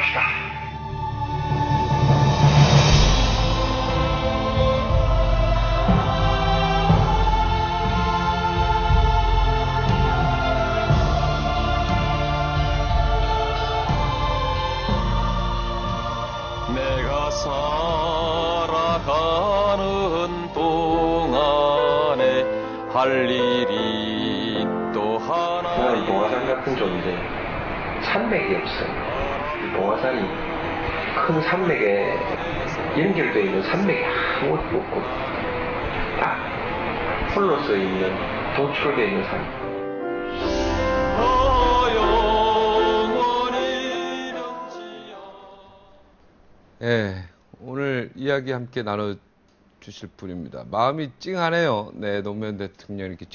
합시다. 내가 살아가는 동안에 할 일이 또 하나. 나는 동화산 같은 존재, 산맥이 없어요. 이 동화산이 큰 산맥에 연결되어 있는 산맥이 아무것도 없고 딱 홀로서 있는 도출되어 있는 산. 예, 오늘 이야기 함께 나눠주실 분입니다. 마음이 찡하네요. 네, 노무현 대통령 이렇게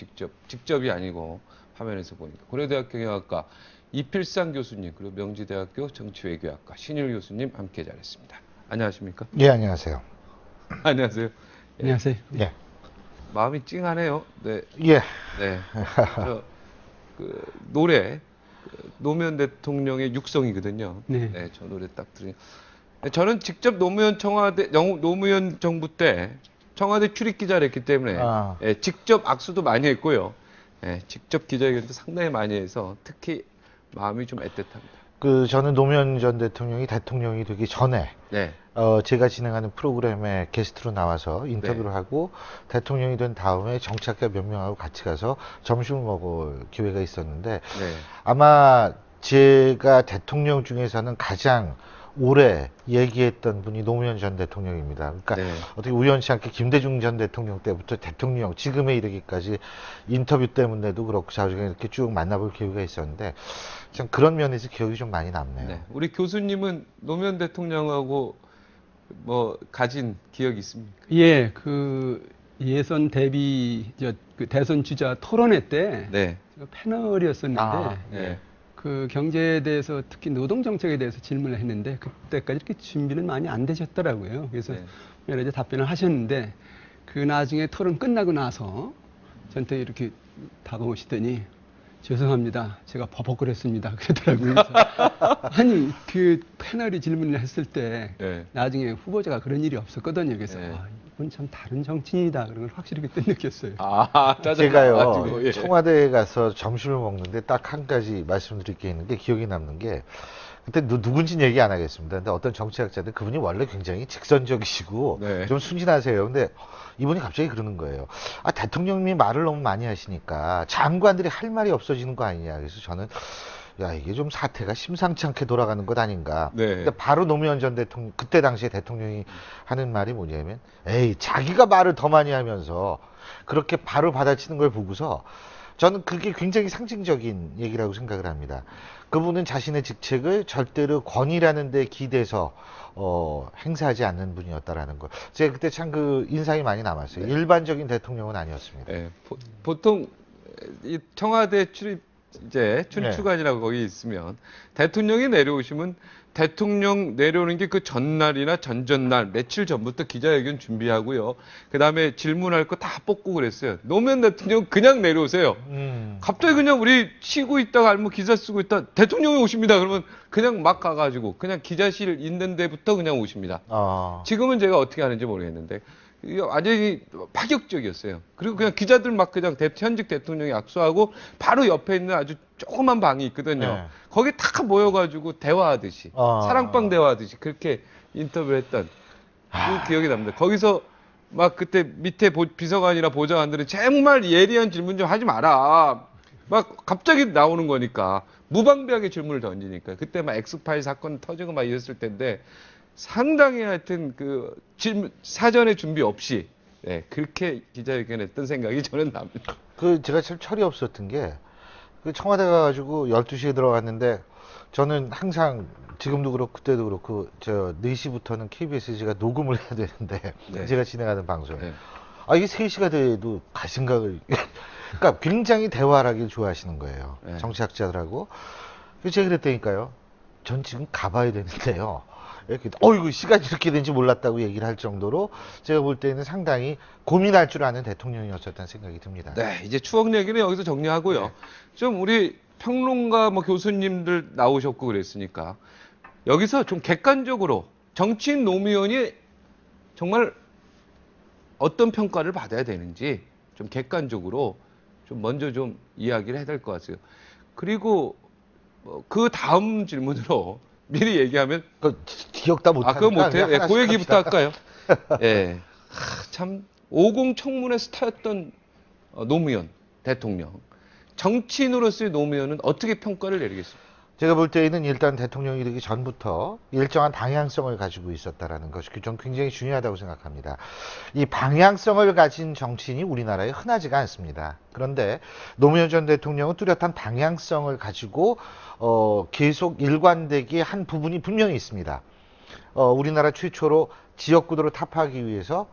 직접이 아니고 화면에서 보니까. 고려대학교 경영학과 이필상 교수님, 그리고 명지대학교 정치외교학과 신율 교수님 함께 잘했습니다. 안녕하십니까? 예, 안녕하세요. 안녕하세요. 예, 안녕하세요. 예. 마음이 찡하네요. 네. 예. 네. 노래, 노무현 대통령의 육성이거든요. 네. 네, 저 노래 딱 들으니. 저는 직접 노무현 정부 때 청와대 출입 기자를 했기 때문에 예, 직접 악수도 많이 했고요. 예, 직접 기자회견도 상당히 많이 해서 특히 마음이 좀 애틋합니다. 저는 노무현 전 대통령이 대통령이 되기 전에 네. 제가 진행하는 프로그램에 게스트로 나와서 인터뷰를 네. 하고 대통령이 된 다음에 정치학자 몇 명하고 같이 가서 점심을 먹을 기회가 있었는데 네. 아마 제가 대통령 중에서는 가장 오래 얘기했던 분이 노무현 전 대통령입니다. 그러니까 네. 어떻게 우연치 않게 김대중 전 대통령 때부터 대통령 지금에 이르기까지 인터뷰 때문에도 그렇고 자주에 이렇게 쭉 만나볼 기회가 있었는데 참 그런 면에서 기억이 좀 많이 남네요. 네. 우리 교수님은 노무현 대통령하고 뭐 가진 기억이 있습니까? 예, 그 예선 대비 그 대선 주자 토론회 때 네. 제가 패널이었었는데 네. 그 경제에 대해서 특히 노동 정책에 대해서 질문을 했는데 그때까지 이렇게 준비는 많이 안 되셨더라고요. 그래서 네. 여러 가지 답변을 하셨는데 그 나중에 토론 끝나고 나서 저한테 이렇게 다가오시더니 죄송합니다. 제가 버벅거렸습니다. 그러더라고요. 그래서 아니 그 패널이 질문을 했을 때 네. 나중에 후보자가 그런 일이 없었거든요. 그래서 네. 이건 참 다른 정치인이다. 그런 걸 확실히 그때 느꼈어요. 제가요 짜증나가지고, 예. 청와대에 가서 점심을 먹는데 딱 한 가지 말씀드릴 게 있는 게 기억이 남는 게 그때 누군지는 얘기 안 하겠습니다. 근데 어떤 정치학자들 그분이 원래 굉장히 직선적이시고 네. 좀 순진하세요. 근데 이분이 갑자기 그러는 거예요. 아, 대통령님이 말을 너무 많이 하시니까 장관들이 할 말이 없어지는 거 아니냐. 그래서 저는 야, 이게 좀 사태가 심상치 않게 돌아가는 것 아닌가. 네. 근데 바로 노무현 전 대통령, 그때 당시에 대통령이 하는 말이 뭐냐면, 에이, 자기가 말을 더 많이 하면서 그렇게 바로 받아치는 걸 보고서 저는 그게 굉장히 상징적인 얘기라고 생각을 합니다. 그분은 자신의 직책을 절대로 권위라는 데 기대서 행사하지 않는 분이었다라는 거. 제가 그때 참 그 인상이 많이 남았어요. 네. 일반적인 대통령은 아니었습니다. 네. 보통 이 청와대 출입주간이라고 거기 있으면 대통령이 내려오시면 대통령 내려오는 게 그 전날이나 전전날 며칠 전부터 기자회견 준비하고요. 그다음에 질문할 거 다 뽑고 그랬어요. 노무현 대통령 그냥 내려오세요. 갑자기 그냥 우리 쉬고 있다가 뭐 기사 쓰고 있다 대통령이 오십니다. 그러면 그냥 막 가가지고 그냥 기자실 있는 데부터 그냥 오십니다. 지금은 제가 어떻게 하는지 모르겠는데 이게 완전히 파격적이었어요. 그리고 그냥 기자들 막 그냥 현직 대통령이 악수하고 바로 옆에 있는 아주 조그만 방이 있거든요. 네. 거기 다 모여가지고 대화하듯이 사랑방 대화하듯이 그렇게 인터뷰를 했던 그 기억이 납니다. 거기서 막 그때 밑에 비서관이나 보좌관들은 정말 예리한 질문 좀 하지 마라. 막 갑자기 나오는 거니까 무방비하게 질문을 던지니까 그때 막 엑스파일 사건 터지고 막 이랬을 텐데 상당히 하여튼 그 사전에 준비 없이 그렇게 기자회견했던 생각이 저는 납니다. 제가 참 철이 없었던 게 청와대 가가지고 12시에 들어갔는데 저는 항상 지금도 그렇고 그때도 그렇고 4시부터는 KBS 제가 녹음을 해야 되는데 네. 제가 진행하는 방송에 네. 이게 3시가 돼도 갈 생각을 그러니까 굉장히 대화를 하길 좋아하시는 거예요. 네. 정치학자들하고. 그래서 제가 그랬다니까요. 전 지금 가봐야 되는데요. 이렇게 어이구 시간이 이렇게 된지 몰랐다고 얘기를 할 정도로 제가 볼 때는 상당히 고민할 줄 아는 대통령이었었다는 생각이 듭니다. 네, 이제 추억 얘기는 여기서 정리하고요. 네. 좀 우리 평론가 뭐 교수님들 나오셨고 그랬으니까 여기서 좀 객관적으로 정치인 노무현이 정말 어떤 평가를 받아야 되는지 좀 객관적으로 좀 먼저 좀 이야기를 해야 될 것 같아요. 그리고 그 다음 질문으로 미리 얘기하면 기억 다 못하니까 그거 못해요? 예, 하나씩 그 얘기부터 합시다. 할까요? 예. 참 50 청문회 스타였던 노무현 대통령. 정치인으로서의 노무현은 어떻게 평가를 내리겠습니까? 제가 볼 때에는 일단 대통령이 되기 전부터 일정한 방향성을 가지고 있었다라는 것이 좀 굉장히 중요하다고 생각합니다. 이 방향성을 가진 정치인이 우리나라에 흔하지가 않습니다. 그런데 노무현 전 대통령은 뚜렷한 방향성을 가지고 계속 일관되게 한 부분이 분명히 있습니다. 우리나라 최초로 지역구도를 타파하기 위해서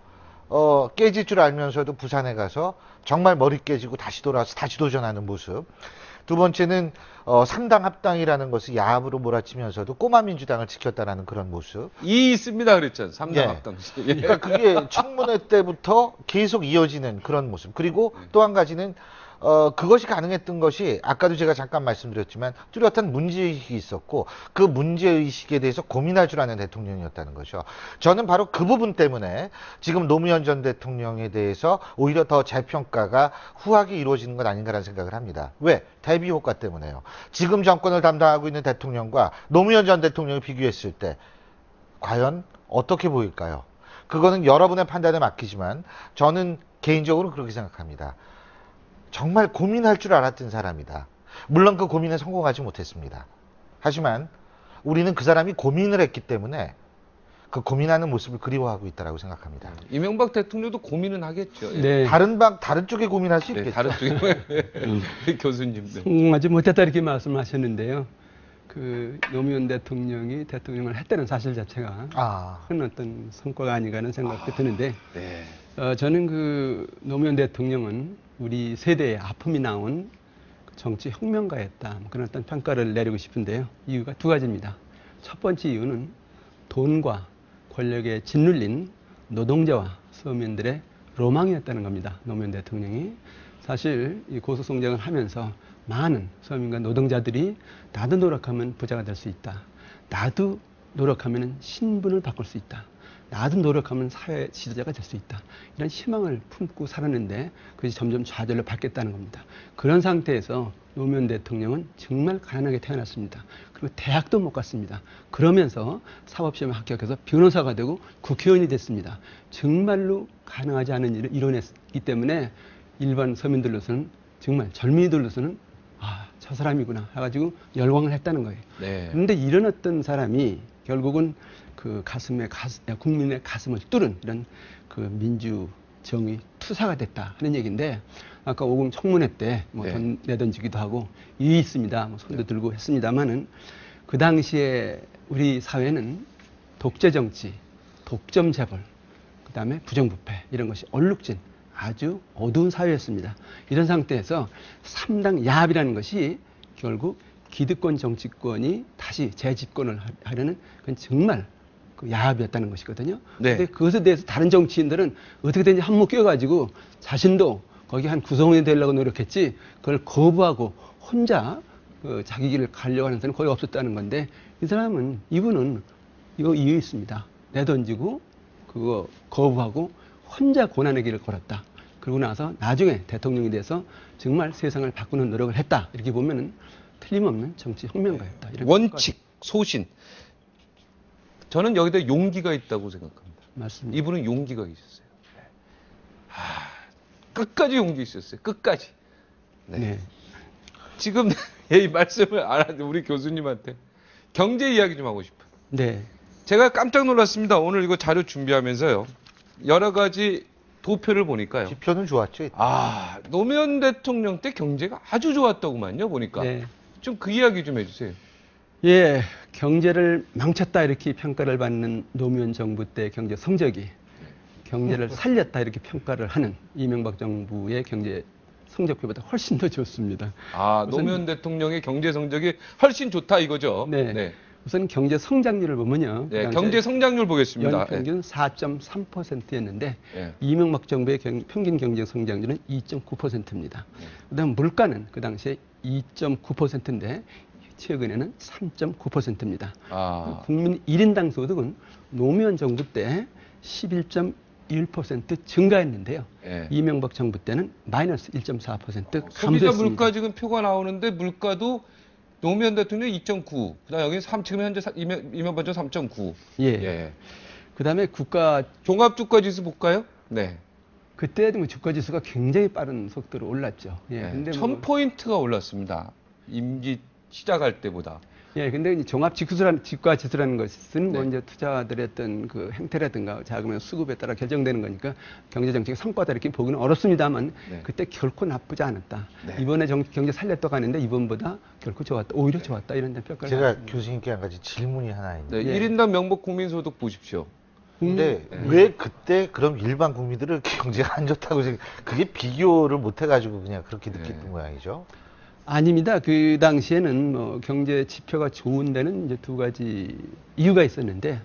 깨질 줄 알면서도 부산에 가서 정말 머리 깨지고 다시 돌아와서 다시 도전하는 모습. 두 번째는 3당 합당이라는 것을 야합으로 몰아치면서도 꼬마 민주당을 지켰다라는 그런 모습. 이 있습니다 그랬잖아요. 3당 예. 합당시. 그러니까 그게 청문회 때부터 계속 이어지는 그런 모습. 그리고 또 한 가지는 그것이 가능했던 것이 아까도 제가 잠깐 말씀드렸지만 뚜렷한 문제의식이 있었고 그 문제의식에 대해서 고민할 줄 아는 대통령이었다는 거죠. 저는 바로 그 부분 때문에 지금 노무현 전 대통령에 대해서 오히려 더 재평가가 후하게 이루어지는 것 아닌가라는 생각을 합니다. 왜? 대비 효과 때문에요. 지금 정권을 담당하고 있는 대통령과 노무현 전 대통령을 비교했을 때 과연 어떻게 보일까요? 그거는 여러분의 판단에 맡기지만 저는 개인적으로 그렇게 생각합니다. 정말 고민할 줄 알았던 사람이다. 물론 그 고민에 성공하지 못했습니다. 하지만 우리는 그 사람이 고민을 했기 때문에 그 고민하는 모습을 그리워하고 있다고 생각합니다. 이명박 대통령도 고민은 하겠죠. 예. 네. 다른 쪽에 고민할 수 네, 있겠죠. 다른 쪽에 교수님들. 성공하지 못했다 이렇게 말씀하셨는데요. 그 노무현 대통령이 대통령을 했다는 사실 자체가 큰 어떤 성과가 아닌가 하는 생각도 드는데 네. 저는 그 노무현 대통령은 우리 세대의 아픔이 나온 정치 혁명가였다. 그런 어떤 평가를 내리고 싶은데요. 이유가 두 가지입니다. 첫 번째 이유는 돈과 권력에 짓눌린 노동자와 서민들의 로망이었다는 겁니다. 노무현 대통령이. 사실 이 고소성장을 하면서 많은 서민과 노동자들이 나도 노력하면 부자가 될 수 있다. 나도 노력하면 신분을 바꿀 수 있다. 나도 노력하면 사회 지도자가 될 수 있다. 이런 희망을 품고 살았는데 그것이 점점 좌절로 바뀌었다는 겁니다. 그런 상태에서 노무현 대통령은 정말 가난하게 태어났습니다. 그리고 대학도 못 갔습니다. 그러면서 사법시험에 합격해서 변호사가 되고 국회의원이 됐습니다. 정말로 가능하지 않은 일을 이뤄냈기 때문에 일반 서민들로서는 정말 젊은이들로서는 저 사람이구나 해가지고 열광을 했다는 거예요. 네. 그런데 이런 어떤 사람이 결국은 그 국민의 가슴을 뚫은 이런 그 민주정의 투사가 됐다 하는 얘기인데 아까 50 청문회 때 뭐 돈 내던지기도 하고 이의 있습니다. 뭐 손도 들고 했습니다만은 그 당시에 우리 사회는 독재 정치, 독점 재벌, 그 다음에 부정부패 이런 것이 얼룩진 아주 어두운 사회였습니다. 이런 상태에서 3당 야합이라는 것이 결국 기득권 정치권이 다시 재집권을 하려는 그건 정말 그 야합이었다는 것이거든요. 네. 근데 그것에 대해서 다른 정치인들은 어떻게든지 한몫 끼워가지고 자신도 거기 한 구성원이 되려고 노력했지 그걸 거부하고 혼자 자기 길을 가려고 하는 사람은 거의 없었다는 건데 이분은 이거 이유 있습니다. 내던지고 그거 거부하고 혼자 고난의 길을 걸었다. 그러고 나서 나중에 대통령이 돼서 정말 세상을 바꾸는 노력을 했다. 이렇게 보면은 틀림없는 정치 혁명가였다. 이런 원칙, 소신. 저는 여기다 용기가 있다고 생각합니다. 맞습니다. 이분은 용기가 있었어요. 끝까지 용기 있었어요. 끝까지. 네. 지금 이 말씀을 안 하는데 우리 교수님한테 경제 이야기 좀 하고 싶어요. 네. 제가 깜짝 놀랐습니다. 오늘 이거 자료 준비하면서요. 여러 가지 도표를 보니까요. 지표는 좋았죠. 노무현 대통령 때 경제가 아주 좋았다고만요. 보니까. 네. 좀 그 이야기 좀 해주세요. 예, 경제를 망쳤다 이렇게 평가를 받는 노무현 정부 때 경제 성적이 경제를 살렸다 이렇게 평가를 하는 이명박 정부의 경제 성적표보다 훨씬 더 좋습니다. 노무현 대통령의 경제 성적이 훨씬 좋다 이거죠. 네. 우선 경제 성장률을 보면요. 네, 경제 성장률 보겠습니다. 연평균 4.3%였는데 네. 이명박 정부의 평균 경제 성장률은 2.9%입니다. 그다음 물가는 그 당시에 2.9%인데 최근에는 3.9%입니다. 아, 국민 1인당 소득은 노무현 정부 때 11.1% 증가했는데요. 예. 이명박 정부 때는 마이너스 1.4% 소비자 감소했습니다. 물가 지금 표가 나오는데 물가도 노무현 대통령 2.9, 그다음 여기 지금 현재 이명박 전 3.9. 예. 그다음에 국가 종합주가지수 볼까요? 네. 그때도 뭐 주가 지수가 굉장히 빠른 속도로 올랐죠. 예. 네. 근데 1000포인트가 올랐습니다. 임기 시작할 때보다. 예, 근데 이 종합 지가 지수라는 것은 네. 뭐 이제 투자들의 어떤 그 행태라든가 자금의 수급에 따라 결정되는 거니까 경제 정책의 성과다 이렇게 보기는 어렵습니다만 네. 그때 결코 나쁘지 않았다. 네. 이번에 경제 살렸다 가는데 이번보다 결코 좋았다. 오히려 좋았다 이런 데 평가를 제가 받았습니다. 교수님께 한 가지 질문이 하나 있는데 네. 예. 1인당 명목 국민소득 보십시오. 근데 왜 그때 그럼 일반 국민들은 경제가 안 좋다고 그게 비교를 못 해가지고 그냥 그렇게 느꼈던 네. 모양이죠. 아닙니다. 그 당시에는 뭐 경제 지표가 좋은 데는 이제 두 가지 이유가 있었는데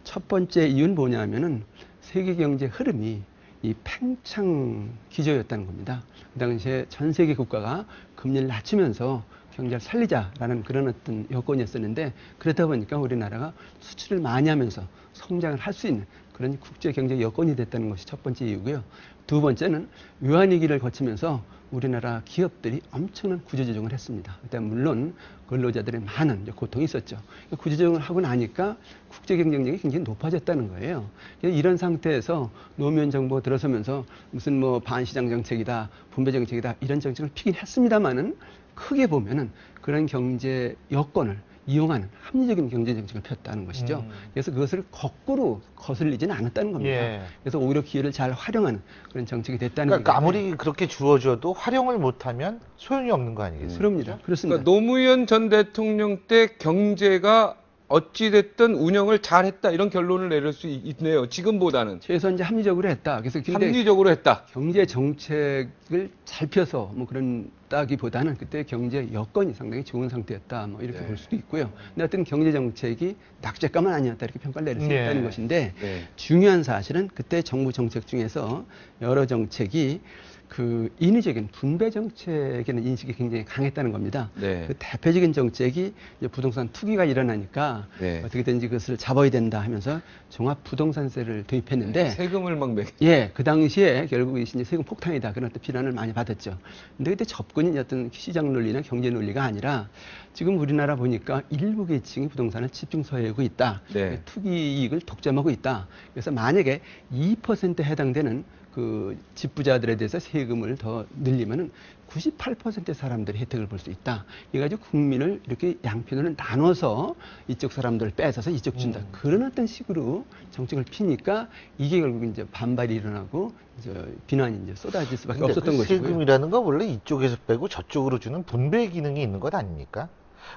첫 번째 이유는 뭐냐면은 세계 경제 흐름이 이 팽창 기조였다는 겁니다. 그 당시에 전 세계 국가가 금리를 낮추면서 경제를 살리자라는 그런 어떤 여건이었었는데 그러다 보니까 우리나라가 수출을 많이 하면서 성장을 할 수 있는 그런 국제 경제 여건이 됐다는 것이 첫 번째 이유고요. 두 번째는 외환위기를 거치면서 우리나라 기업들이 엄청난 구조조정을 했습니다. 그때 물론 근로자들의 많은 고통이 있었죠. 구조조정을 하고 나니까 국제 경쟁력이 굉장히 높아졌다는 거예요. 이런 상태에서 노무현 정부가 들어서면서 무슨 뭐 반시장 정책이다, 분배 정책이다 이런 정책을 피긴 했습니다만은 크게 보면은 그런 경제 여건을 이용하는 합리적인 경제 정책을 폈다는 것이죠. 그래서 그것을 거꾸로 거슬리지는 않았다는 겁니다. 예. 그래서 오히려 기회를 잘 활용하는 그런 정책이 됐다는 그러니까 얘기인데 아무리 그렇게 주어져도 활용을 못하면 소용이 없는 거 아니겠어요? 그럽니다. 그렇습니다. 그러니까 노무현 전 대통령 때 경제가 어찌됐든 운영을 잘했다 이런 결론을 내릴 수 있네요. 지금보다는. 최소한 이제 합리적으로 했다. 그래서 근데 합리적으로 했다. 경제 정책을 잘 펴서 뭐 그런 따기보다는 그때 경제 여건이 상당히 좋은 상태였다. 뭐 이렇게 네. 볼 수도 있고요. 근데 어떤 경제 정책이 낙제감은 아니었다 이렇게 평가를 내릴 수 네. 있다는 것인데 네. 중요한 사실은 그때 정부 정책 중에서 여러 정책이 그 인위적인 분배 정책에는 인식이 굉장히 강했다는 겁니다. 네. 그 대표적인 정책이 이제 부동산 투기가 일어나니까 네. 어떻게든지 그것을 잡아야 된다 하면서 종합 부동산세를 도입했는데 세금을 막 매겨. 예, 그 당시에 결국 이제 세금 폭탄이다 그런 어떤 비난을 많이 받았죠. 근데 그때 접근이 어떤 시장 논리나 경제 논리가 아니라 지금 우리나라 보니까 일부 계층이 부동산을 집중 소유하고 있다. 네. 투기 이익을 독점하고 있다. 그래서 만약에 2%에 해당되는 그 집부자들에 대해서 세금을 더 늘리면은 98%의 사람들이 혜택을 볼 수 있다. 이래가지고 국민을 이렇게 양편으로 나눠서 이쪽 사람들을 뺏어서 이쪽 준다. 그런 어떤 식으로 정책을 피니까 이게 결국 이제 반발이 일어나고 이제 비난이 이제 쏟아질 수밖에 근데 없었던 그 것이고요. 세금이라는 건 원래 이쪽에서 빼고 저쪽으로 주는 분배 기능이 있는 것 아닙니까?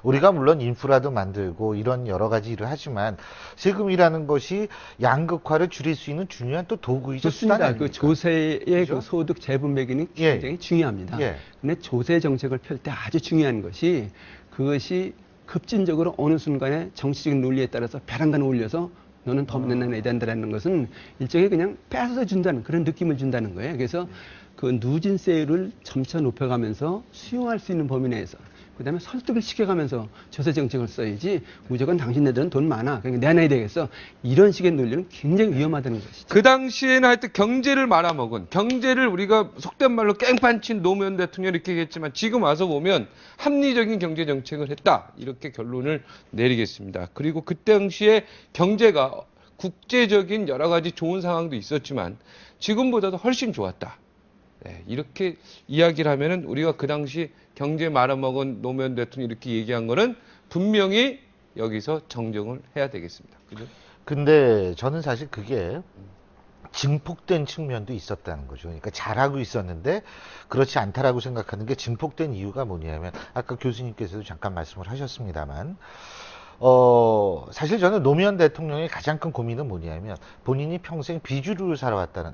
우리가 물론 인프라도 만들고 이런 여러 가지 일을 하지만 세금이라는 것이 양극화를 줄일 수 있는 중요한 또 도구이죠. 수단 좋습니다. 아닙니까? 그 조세의 그죠? 그 소득 재분배 기능이 예. 굉장히 중요합니다. 예. 근데 조세 정책을 펼 때 아주 중요한 것이 그것이 급진적으로 어느 순간에 정치적인 논리에 따라서 벼랑간을 올려서 너는 더 내야 된다는 것은 일종의 그냥 뺏어서 준다는 그런 느낌을 준다는 거예요. 그래서 그 누진세율을 점차 높여가면서 수용할 수 있는 범위 내에서 그다음에 설득을 시켜가면서 조세 정책을 써야지 무조건 당신네들은 돈 많아 그러니까 내놔야 되겠어 이런 식의 논리는 굉장히 위험하다는 것이죠. 그 당시에는 하여튼 경제를 말아먹은, 경제를 우리가 속된 말로 깽판친 노무현 대통령이 이렇게 얘기했지만 지금 와서 보면 합리적인 경제 정책을 했다. 이렇게 결론을 내리겠습니다. 그리고 그때 당시에 경제가 국제적인 여러 가지 좋은 상황도 있었지만 지금보다도 훨씬 좋았다. 네, 이렇게 이야기를 하면은 우리가 그 당시 경제 말아먹은 노무현 대통령이 이렇게 얘기한 거는 분명히 여기서 정정을 해야 되겠습니다. 그죠? 근데 저는 사실 그게 증폭된 측면도 있었다는 거죠. 그러니까 잘하고 있었는데 그렇지 않다라고 생각하는 게 증폭된 이유가 뭐냐면 아까 교수님께서도 잠깐 말씀을 하셨습니다만 사실 저는 노무현 대통령의 가장 큰 고민은 뭐냐면 본인이 평생 비주류를 살아왔다는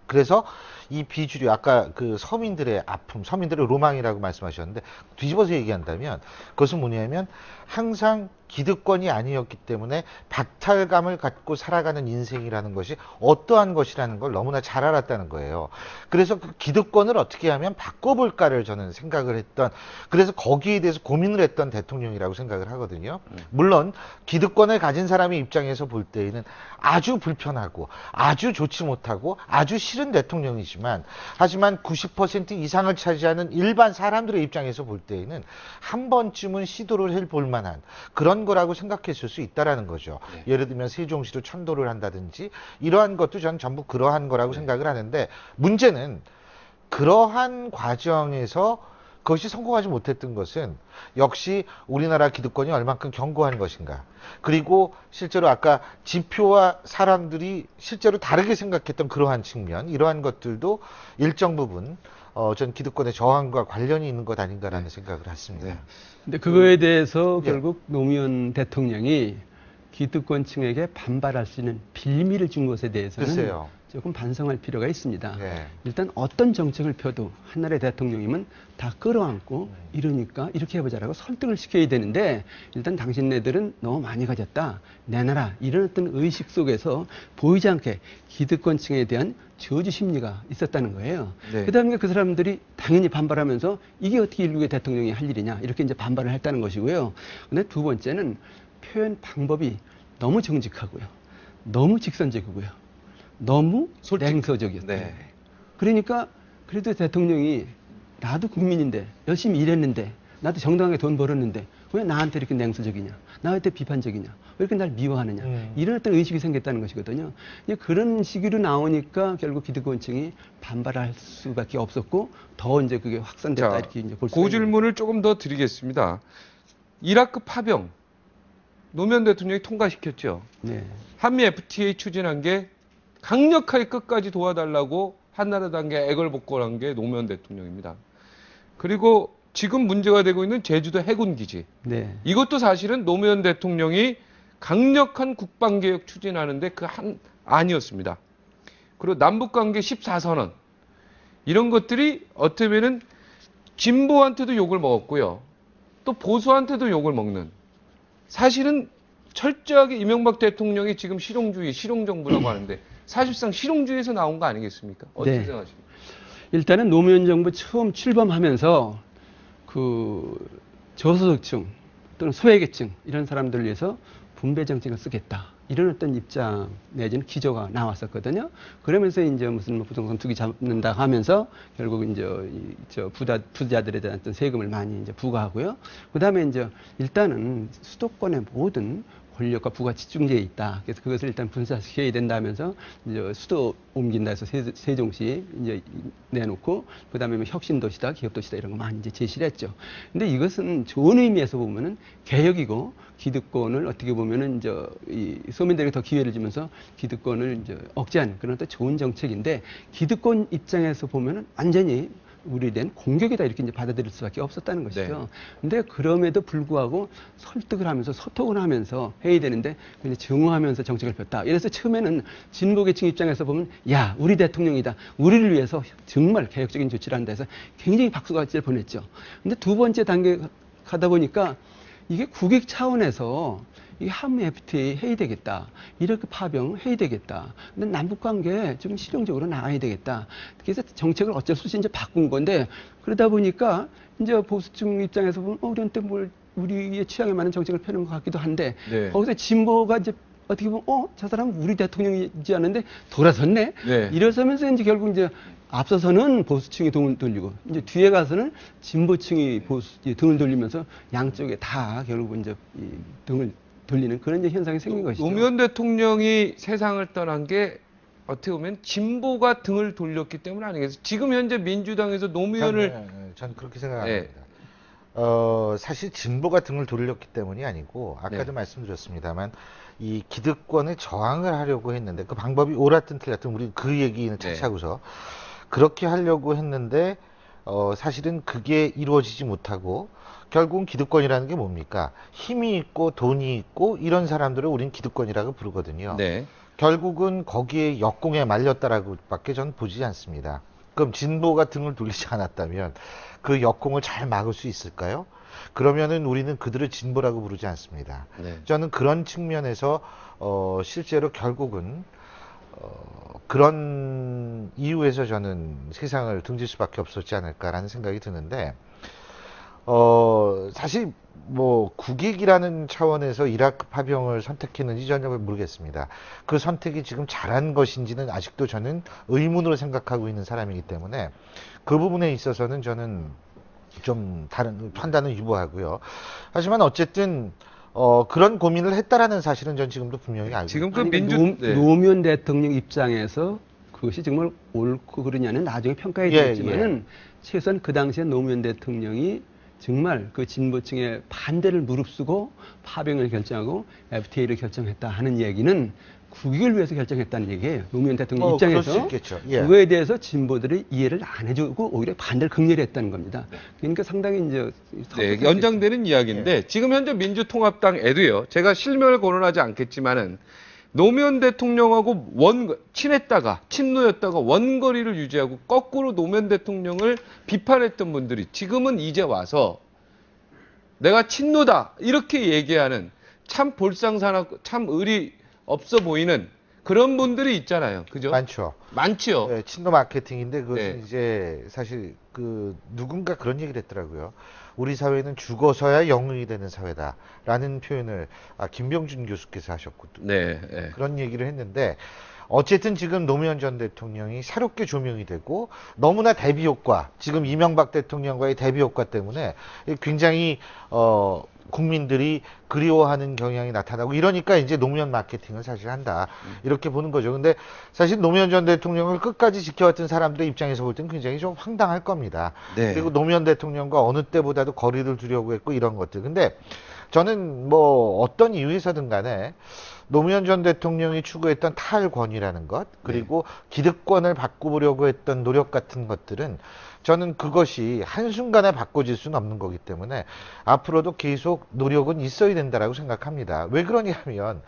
그래서 이 비주류 아까 그 서민들의 아픔, 서민들의 로망이라고 말씀하셨는데 뒤집어서 얘기한다면 그것은 뭐냐면 항상 기득권이 아니었기 때문에 박탈감을 갖고 살아가는 인생이라는 것이 어떠한 것이라는 걸 너무나 잘 알았다는 거예요. 그래서 그 기득권을 어떻게 하면 바꿔볼까를 저는 생각을 했던, 그래서 거기에 대해서 고민을 했던 대통령이라고 생각을 하거든요. 물론 기득권을 가진 사람의 입장에서 볼 때에는 아주 불편하고 아주 좋지 못하고 아주 싫은 대통령이지만, 하지만 90% 이상을 차지하는 일반 사람들의 입장에서 볼 때에는 한 번쯤은 시도를 해볼 만한 그런 거라고 생각했을 수 있다라는 거죠. 네. 예를 들면 세종시로 천도를 한다든지 이러한 것도 저는 전부 그러한 거라고 생각을 하는데, 문제는 그러한 과정에서 그것이 성공하지 못했던 것은 역시 우리나라 기득권이 얼만큼 견고한 것인가, 그리고 실제로 아까 지표와 사람들이 실제로 다르게 생각했던 그러한 측면, 이러한 것들도 일정 부분 전 기득권의 저항과 관련이 있는 것 아닌가라는 생각을 했습니다. 네. 근데 그거에 대해서 예. 결국 노무현 대통령이 기득권층에게 반발할 수 있는 빌미를 준 것에 대해서는 글쎄요. 조금 반성할 필요가 있습니다. 예. 일단 어떤 정책을 펴도 한나라의 대통령이면 다 끌어안고 이러니까 이렇게 해보자라고 설득을 시켜야 되는데, 일단 당신네들은 너무 많이 가졌다, 내놔라, 이런 어떤 의식 속에서 보이지 않게 기득권층에 대한 저주 심리가 있었다는 거예요. 네. 그다음에 그 사람들이 당연히 반발하면서 이게 어떻게 일국의 대통령이 할 일이냐, 이렇게 이제 반발을 했다는 것이고요. 근데 두 번째는 표현 방법이 너무 정직하고요, 너무 직선적이고요, 너무 냉소적이었어요. 네. 그러니까 그래도 대통령이 나도 국민인데 열심히 일했는데 나도 정당하게 돈 벌었는데 왜 나한테 이렇게 냉소적이냐, 나한테 비판적이냐, 왜 이렇게 날 미워하느냐, 이런 어떤 의식이 생겼다는 것이거든요. 이제 그런 시기로 나오니까 결국 기득권층이 반발할 수밖에 없었고 더 이제 그게 확산됐다, 자, 이렇게 이제 볼 수 그 질문을 조금 더 드리겠습니다. 이라크 파병 노무현 대통령이 통과시켰죠. 네. 한미 FTA 추진한 게 강력하게 끝까지 도와달라고 한나라당에 애걸복걸한 게 노무현 대통령입니다. 그리고 지금 문제가 되고 있는 제주도 해군기지. 네. 이것도 사실은 노무현 대통령이 강력한 국방개혁 추진하는데 그 한 안이었습니다. 그리고 남북관계 14선언. 이런 것들이 어떻게 보면 진보한테도 욕을 먹었고요, 또 보수한테도 욕을 먹는, 사실은 철저하게 이명박 대통령이 지금 실용주의, 실용정부라고 하는데 사실상 실용주의에서 나온 거 아니겠습니까? 어떻게 네. 생각하십니까? 일단은 노무현 정부 처음 출범하면서 그 저소득층 또는 소외계층 이런 사람들을 위해서 분배 정책을 쓰겠다, 이런 어떤 입장 내지는 기조가 나왔었거든요. 그러면서 이제 무슨 뭐 부동산 투기 잡는다 하면서 결국 이제 저 부자들에 대한 어떤 세금을 많이 이제 부과하고요. 그다음에 이제 일단은 수도권의 모든 권력과 부가 집중되어 있다, 그래서 그것을 일단 분산시켜야 된다 하면서 이제 수도 옮긴다 해서 세종시 이제 내놓고, 그 다음에 뭐 혁신도시다, 기업도시다 이런 거 많이 이제 제시를 했죠. 근데 이것은 좋은 의미에서 보면은 개혁이고, 기득권을 어떻게 보면은 이제 이 서민들에게 더 기회를 주면서 기득권을 이제 억제하는 그런 또 좋은 정책인데, 기득권 입장에서 보면은 완전히 우리에 대한 공격이다, 이렇게 이제 받아들일 수밖에 없었다는 것이죠. 네. 근데 그럼에도 불구하고 설득을 하면서 소통을 하면서 해야 되는데 그냥 증오하면서 정책을 폈다. 이래서 처음에는 진보계층 입장에서 보면 야, 우리 대통령이다, 우리를 위해서 정말 개혁적인 조치를 한다 해서 굉장히 박수갈채를 보냈죠. 근데 두 번째 단계 가다 보니까 이게 국익 차원에서 이 한미 FTA 해야 되겠다, 이렇게 파병 해야 되겠다, 근데 남북 관계 좀 실용적으로 나가야 되겠다, 그래서 정책을 어쩔 수 없이 이제 바꾼 건데, 그러다 보니까 이제 보수층 입장에서 보면 우리한테 뭘 우리의 취향에 맞는 정책을 펴는 것 같기도 한데, 네. 거기서 진보가 이제 어떻게 보면 저 사람은 우리 대통령이지 않는데 돌아섰네, 네. 이러면서 이제 결국 이제 앞서서는 보수층이 등을 돌리고 이제 뒤에 가서는 진보층이 등을 돌리면서 양쪽에 다 결국 이제 이 등을 돌리는 그런 이제 현상이 생긴 것이죠. 노무현 대통령이 세상을 떠난 게 어떻게 보면 진보가 등을 돌렸기 때문 아니겠어요? 지금 현재 민주당에서 노무현을 전 그렇게 생각 안 네. 합니다. 사실 진보가 등을 돌렸기 때문이 아니고, 아까도 네. 말씀드렸습니다만 이 기득권에 저항을 하려고 했는데, 그 방법이 옳았든 틀렸든 우리 그 얘기는 네. 차차고서 그렇게 하려고 했는데 사실은 그게 이루어지지 못하고, 결국은 기득권이라는 게 뭡니까? 힘이 있고 돈이 있고 이런 사람들을 우린 기득권이라고 부르거든요. 네. 결국은 거기에 역공에 말렸다라고밖에 저는 보지 않습니다. 그럼 진보가 등을 돌리지 않았다면 그 역공을 잘 막을 수 있을까요? 그러면은 우리는 그들을 진보라고 부르지 않습니다. 네. 저는 그런 측면에서 실제로 결국은 그런 이유에서 저는 세상을 등질 수밖에 없었지 않을까라는 생각이 드는데 사실 뭐 국익이라는 차원에서 이라크 파병을 선택했는지 저는 모르겠습니다. 그 선택이 지금 잘한 것인지는 아직도 저는 의문으로 생각하고 있는 사람이기 때문에 그 부분에 있어서는 저는 좀 다른 판단은 유보하고요. 하지만 어쨌든 그런 고민을 했다라는 사실은 전 지금도 분명히 알고 지금 그 아니, 그러니까 민주 네. 노무현 대통령 입장에서 그것이 정말 옳고 그르냐는 나중에 평가해 예, 주겠지만은 최소한 그 당시에 노무현 대통령이 정말 그 진보층의 반대를 무릅쓰고 파병을 결정하고 FTA를 결정했다 하는 얘기는 국익을 위해서 결정했다는 얘기예요. 노무현 대통령 그럴 수 입장에서 있겠죠. 예. 그거에 대해서 진보들이 이해를 안 해주고 오히려 반대를 극렬히 했다는 겁니다. 그러니까 상당히 이제 네, 연장되는 이야기인데 지금 현재 민주통합당에도요. 제가 실명을 거론하지 않겠지만은 노무현 대통령하고 친했다가 친노였다가 원거리를 유지하고 거꾸로 노무현 대통령을 비판했던 분들이 지금은 이제 와서 내가 친노다 이렇게 얘기하는 참 볼상사납고 참 의리 없어 보이는 그런 분들이 있잖아요. 그죠? 많죠. 네, 친노 마케팅인데 그것은 네. 이제 사실 그 누군가 그런 얘기를 했더라고요. 우리 사회는 죽어서야 영웅이 되는 사회다라는 표현을 김병준 교수께서 하셨거든요. 네, 네. 그런 얘기를 했는데 어쨌든 지금 노무현 전 대통령이 새롭게 조명이 되고 너무나 대비 효과, 지금 이명박 대통령과의 대비 효과 때문에 굉장히 국민들이 그리워하는 경향이 나타나고 이러니까 이제 노무현 마케팅을 사실 한다. 이렇게 보는 거죠. 근데 사실 노무현 전 대통령을 끝까지 지켜왔던 사람들의 입장에서 볼 때는 굉장히 좀 황당할 겁니다. 네. 그리고 노무현 대통령과 어느 때보다도 거리를 두려고 했고 이런 것들. 근데 저는 뭐 어떤 이유에서든 간에 노무현 전 대통령이 추구했던 탈권위라는 것, 그리고 기득권을 바꾸려고 했던 노력 같은 것들은 저는 그것이 한순간에 바꿔질 수는 없는 거기 때문에 앞으로도 계속 노력은 있어야 된다라고 생각합니다. 왜 그러냐면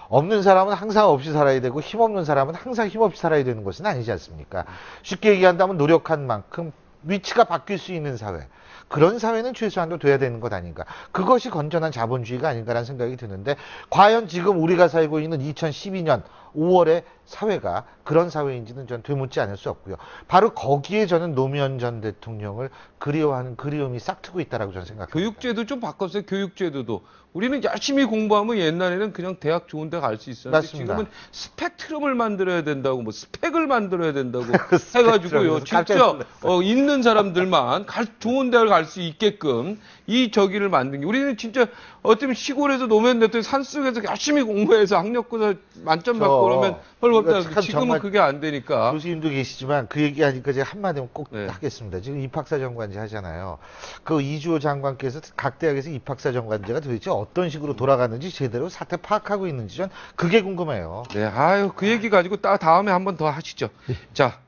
없는 사람은 항상 없이 살아야 되고 힘없는 사람은 항상 힘없이 살아야 되는 것은 아니지 않습니까? 쉽게 얘기한다면 노력한 만큼 위치가 바뀔 수 있는 사회. 그런 사회는 최소한도 돼야 되는 것 아닌가. 그것이 건전한 자본주의가 아닌가라는 생각이 드는데 과연 지금 우리가 살고 있는 2012년 5월의 사회가 그런 사회인지는 전 되묻지 않을 수 없고요. 바로 거기에 저는 노무현 전 대통령을 그리워하는 그리움이 싹트고 있다라고 저는 생각합니다. 교육제도 좀 바꿨어요. 교육제도도. 우리는 열심히 공부하면 옛날에는 그냥 대학 좋은 데 갈 수 있었는데 맞습니다. 지금은 스펙트럼을 만들어야 된다고 뭐 스펙을 만들어야 된다고 해가지고요. 진짜 있는 사람들만 좋은 대학을 갈 수 있게끔 이 저기를 만든 게 우리는 진짜 어쩌면 시골에서 노무현 대통령 산속에서 열심히 공부해서 학력고사 만점 받고 그러면 헐겁다. 지금은 그게 안 되니까. 교수님도 계시지만 그 얘기하니까 제가 한마디만 꼭 네. 하겠습니다. 지금 입학사정관제 하잖아요. 그 이주호 장관께서 각 대학에서 입학사정관제가 도대체 어떤 식으로 돌아가는지 제대로 사태 파악하고 있는지 전 그게 궁금해요. 네, 아유, 그 얘기 가지고 다음에 한번 더 하시죠. 자,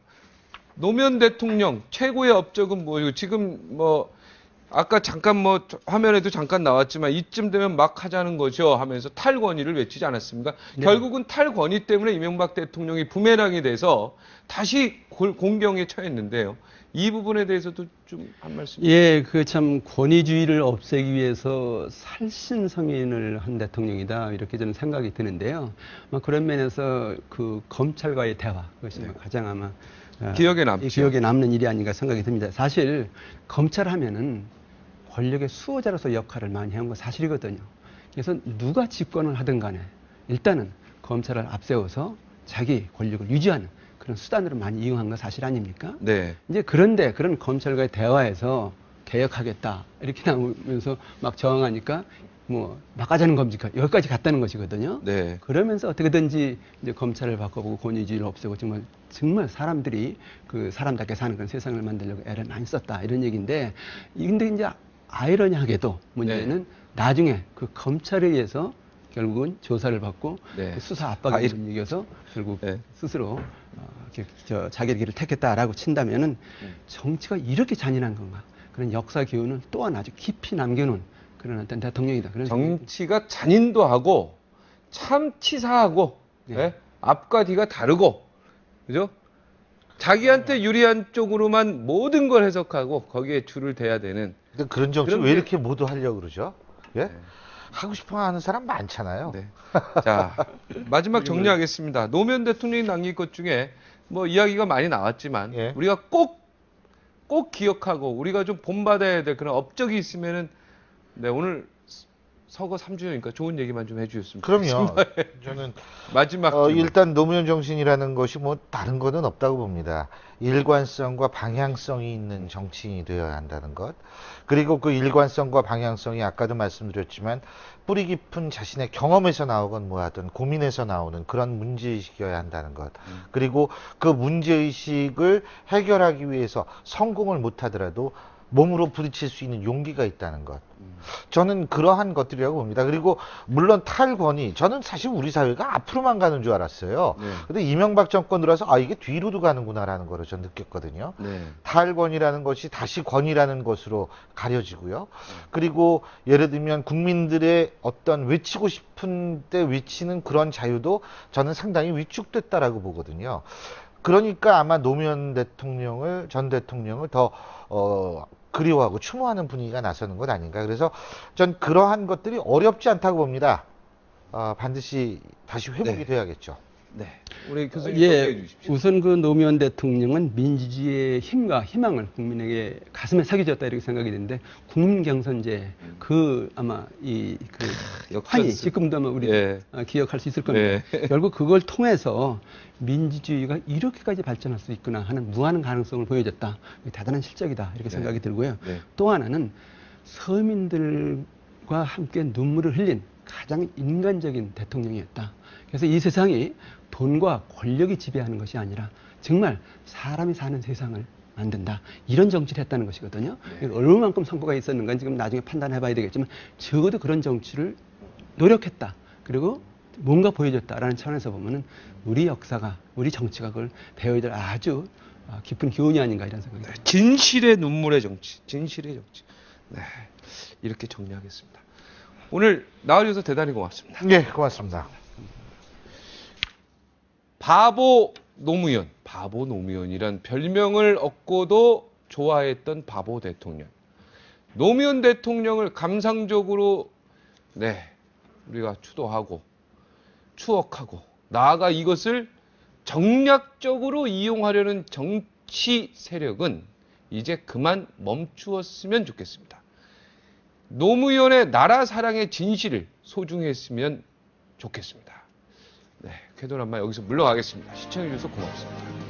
노무현 대통령 최고의 업적은 뭐예요? 지금 뭐, 아까 잠깐 뭐 화면에도 잠깐 나왔지만 이쯤 되면 막 하자는 거죠 하면서 탈권위를 외치지 않았습니까? 네. 결국은 탈권위 때문에 이명박 대통령이 부메랑이 돼서 다시 공경에 처했는데요. 이 부분에 대해서도 좀 한 말씀. 예, 그 참 권위주의를 없애기 위해서 살신성인을 한 대통령이다 이렇게 저는 생각이 드는데요. 그런 면에서 그 검찰과의 대화 그것이 가장 아마 기억에 남죠. 기억에 남는 일이 아닌가 생각이 듭니다. 사실 검찰하면은 권력의 수호자로서 역할을 많이 한 건 사실이거든요. 그래서 누가 집권을 하든 간에 일단은 검찰을 앞세워서 자기 권력을 유지하는 그런 수단으로 많이 이용한 건 사실 아닙니까? 네. 이제 그런데 그런 검찰과의 대화에서 개혁하겠다 이렇게 나오면서 막 저항하니까 뭐 막가자는 겁니까? 여기까지 갔다는 것이거든요. 네. 그러면서 어떻게든지 이제 검찰을 바꿔보고 권위주의를 없애고 정말 사람들이 그 사람답게 사는 그런 세상을 만들려고 애를 많이 썼다 이런 얘기인데 근데 이제 아이러니하게도 문제는 나중에 그 검찰에 의해서 결국은 조사를 받고 네. 그 수사 압박에 이겨서 결국 네. 스스로 자기의 길을 택했다라고 친다면은 정치가 이렇게 잔인한 건가? 그런 역사 기운을 또한 아주 깊이 남겨놓은 그런 어떤 대통령이다. 그런 정치가 잔인도 하고 참 치사하고 네. 예? 앞과 뒤가 다르고 그죠? 자기한테 유리한 쪽으로만 모든 걸 해석하고 거기에 줄을 대야 되는. 근데 그런 정치 그런 왜 게- 이렇게 모두 하려고 그러죠? 예? 네. 하고 싶어 하는 사람 많잖아요. 네. 자, 마지막 정리하겠습니다. 노무현 대통령이 남긴 것 중에 뭐 이야기가 많이 나왔지만 예. 우리가 꼭 기억하고 우리가 좀 본받아야 될 그런 업적이 있으면은 네, 오늘 서거 3주년이니까 좋은 얘기만 좀 해주셨으면 그럼요. 좋겠습니다. 저는 마지막 질문. 일단 노무현 정신이라는 것이 뭐 다른 거는 없다고 봅니다. 일관성과 방향성이 있는 정치인이 되어야 한다는 것. 그리고 그 일관성과 방향성이 아까도 말씀드렸지만 뿌리 깊은 자신의 경험에서 나오건 뭐하든 고민에서 나오는 그런 문제의식이어야 한다는 것. 그리고 그 문제의식을 해결하기 위해서 성공을 못하더라도 몸으로 부딪힐 수 있는 용기가 있다는 것. 저는 그러한 것들이라고 봅니다. 그리고 물론 탈권위, 저는 사실 우리 사회가 앞으로만 가는 줄 알았어요. 네. 근데 이명박 정권 들어서 이게 뒤로도 가는구나라는 거를 전 느꼈거든요. 네. 탈권이라는 것이 다시 권위라는 것으로 가려지고요. 그리고 예를 들면 국민들의 어떤 외치고 싶은 때 외치는 그런 자유도 저는 상당히 위축됐다라고 보거든요. 그러니까 아마 노무현 대통령을, 전 대통령을 더 그리워하고 추모하는 분위기가 나서는 것 아닌가. 그래서 전 그러한 것들이 어렵지 않다고 봅니다. 반드시 다시 회복이 네. 돼야겠죠. 네. 우리 교수님 예, 소개해 주십시오. 우선 그 노무현 대통령은 민주주의의 힘과 희망을 국민에게 가슴에 새겨졌다 이렇게 생각이 되는데 국민 경선제 그 아마 이그 역전승. 환희 지금도 아마 우리 예. 기억할 수 있을 겁니다. 네. 결국 그걸 통해서 민주주의가 이렇게까지 발전할 수 있구나 하는 무한한 가능성을 보여줬다. 대단한 실적이다 이렇게 생각이 들고요. 네. 또 하나는 서민들과 함께 눈물을 흘린 가장 인간적인 대통령이었다. 그래서 이 세상이 돈과 권력이 지배하는 것이 아니라 정말 사람이 사는 세상을 만든다. 이런 정치를 했다는 것이거든요. 얼마만큼 성과가 있었는가 지금 나중에 판단해 봐야 되겠지만 적어도 그런 정치를 노력했다. 그리고 뭔가 보여줬다라는 차원에서 보면은 우리 역사가, 우리 정치가 그걸 배워야 될 아주 깊은 교훈이 아닌가 이런 생각이 듭니다. 진실의 눈물의 정치, 진실의 정치. 네, 이렇게 정리하겠습니다. 오늘 나와주셔서 대단히 고맙습니다. 네, 고맙습니다. 바보 노무현이란 별명을 얻고도 좋아했던 바보 대통령. 노무현 대통령을 감상적으로 네, 우리가 추도하고 추억하고 나아가 이것을 정략적으로 이용하려는 정치 세력은 이제 그만 멈추었으면 좋겠습니다. 노무현의 나라 사랑의 진실을 소중히 했으면 좋겠습니다. 네, 쾌돌한마 여기서 물러가겠습니다. 시청해주셔서 고맙습니다.